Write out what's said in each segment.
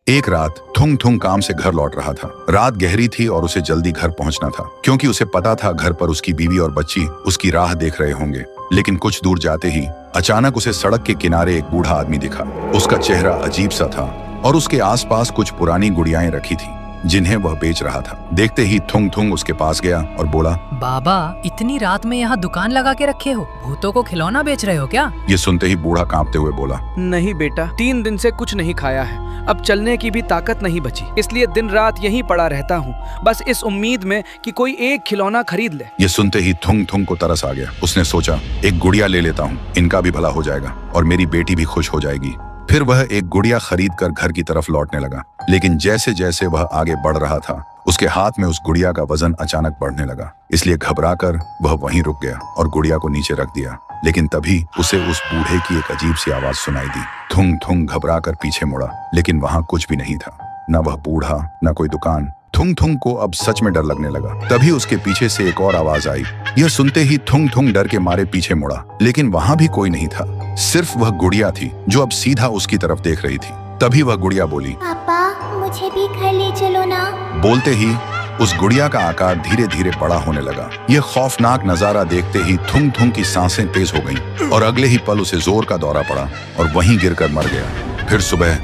एक रात थुंग थुंग काम से घर लौट रहा था। रात गहरी थी और उसे जल्दी घर पहुंचना था, क्योंकि उसे पता था घर पर उसकी बीवी और बच्ची उसकी राह देख रहे होंगे। लेकिन कुछ दूर जाते ही अचानक उसे सड़क के किनारे एक बूढ़ा आदमी दिखा। उसका चेहरा अजीब सा था और उसके आसपास कुछ पुरानी गुड़ियाएं रखी थी जिन्हें वह बेच रहा था। देखते ही थुंग थुंग उसके पास गया और बोला, बाबा, इतनी रात में यहाँ दुकान लगा के रखे हो? भूतों को खिलौना बेच रहे हो क्या? ये सुनते ही बूढ़ा कांपते हुए बोला, नहीं बेटा, 3 दिन से कुछ नहीं खाया है। अब चलने की भी ताकत नहीं बची, इसलिए दिन रात यहीं पड़ा रहता हूँ, बस इस उम्मीद में कि कोई एक खिलौना खरीद ले। ये सुनते ही थुंग थुंग को तरस आ गया। उसने सोचा, एक गुड़िया ले लेता हूँ, इनका भी भला हो जाएगा और मेरी बेटी भी खुश हो जाएगी। फिर वह एक गुड़िया खरीद कर घर की तरफ लौटने लगा। लेकिन जैसे जैसे वह आगे बढ़ रहा था, उसके हाथ में उस गुड़िया का वजन अचानक बढ़ने लगा। इसलिए घबराकर वह वहीं रुक गया और गुड़िया को नीचे रख दिया। लेकिन तभी उसे उस बूढ़े की एक अजीब सी आवाज सुनाई दी। थुंग थुंग घबराकर पीछे मुड़ा, लेकिन वहां कुछ भी नहीं था, न वह बूढ़ा न कोई दुकान। थुंग थुंग को अब सच में डर लगने लगा। तभी उसके पीछे से एक और आवाज आई। यह सुनते ही थुंग थुंग डर के मारे पीछे मुड़ा, लेकिन वहां भी कोई नहीं था, सिर्फ वह गुड़िया थी जो अब सीधा उसकी तरफ देख रही थी। तभी वह गुड़िया बोली, पापा, मुझे भी घर ले चलो ना। बोलते ही उस गुड़िया का आकार धीरे धीरे बड़ा होने लगा। यह खौफनाक नजारा देखते ही थुंग थुंग की सांसें तेज हो गईं और अगले ही पल उसे जोर का दौरा पड़ा और वहीं गिरकर मर गया। फिर सुबह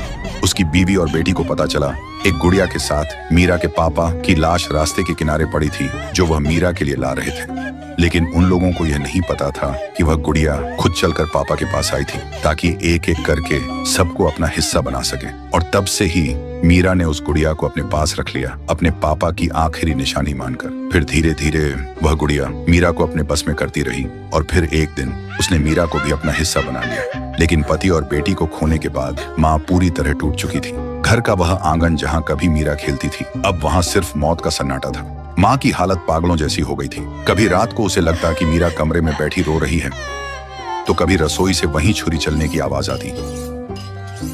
उसकी बीवी और बेटी को पता चला, एक गुड़िया के साथ मीरा के पापा की लाश रास्ते के किनारे पड़ी थी, जो वह मीरा के लिए ला रहे थे। लेकिन उन लोगों को यह नहीं पता था कि वह गुड़िया खुद चलकर पापा के पास आई थी, ताकि एक एक करके सबको अपना हिस्सा बना सके। और तब से ही मीरा ने उस गुड़िया को अपने पास रख लिया, अपने पापा की आखिरी निशानी मानकर। फिर धीरे धीरे वह गुड़िया मीरा को अपने बस में करती रही और फिर एक दिन उसने मीरा को भी अपना हिस्सा बना लिया। लेकिन पति और बेटी को खोने के बाद माँ पूरी तरह टूट चुकी थी। घर का वह आंगन जहाँ कभी मीरा खेलती थी, अब वहाँ सिर्फ मौत का सन्नाटा था। माँ की हालत पागलों जैसी हो गई थी। कभी रात को उसे लगता कि मीरा कमरे में बैठी रो रही है, तो कभी रसोई से वहीं छुरी चलने की आवाज आती।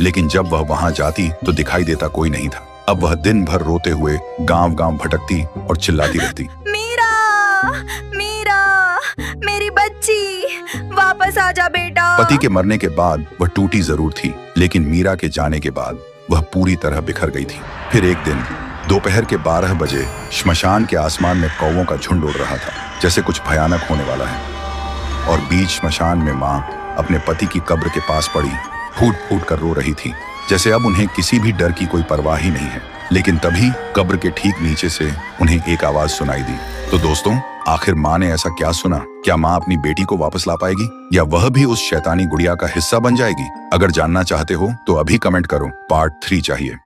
लेकिन जब वह वहां जाती तो दिखाई देता कोई नहीं था। अब वह दिन भर रोते हुए गांव-गांव भटकती और चिल्लाती रहती, मीरा, मीरा, मेरी बच्ची, वापस आजा बेटा। पति के मरने के बाद वह टूटी जरूर थी, लेकिन मीरा के जाने के बाद वह पूरी तरह बिखर गई थी। फिर एक दिन दोपहर के 12 बजे श्मशान के आसमान में कौवों का झुंड उड़ रहा था, जैसे कुछ भयानक होने वाला है। और बीच श्मशान में माँ अपने पति की कब्र के पास पड़ी फूट फूट कर रो रही थी, जैसे अब उन्हें किसी भी डर की कोई परवाह ही नहीं है। लेकिन तभी कब्र के ठीक नीचे से उन्हें एक आवाज सुनाई दी। तो दोस्तों, आखिर माँ ने ऐसा क्या सुना? क्या माँ अपनी बेटी को वापस ला पाएगी, या वह भी उस शैतानी गुड़िया का हिस्सा बन जाएगी? अगर जानना चाहते हो तो अभी कमेंट करो, पार्ट 3 चाहिए।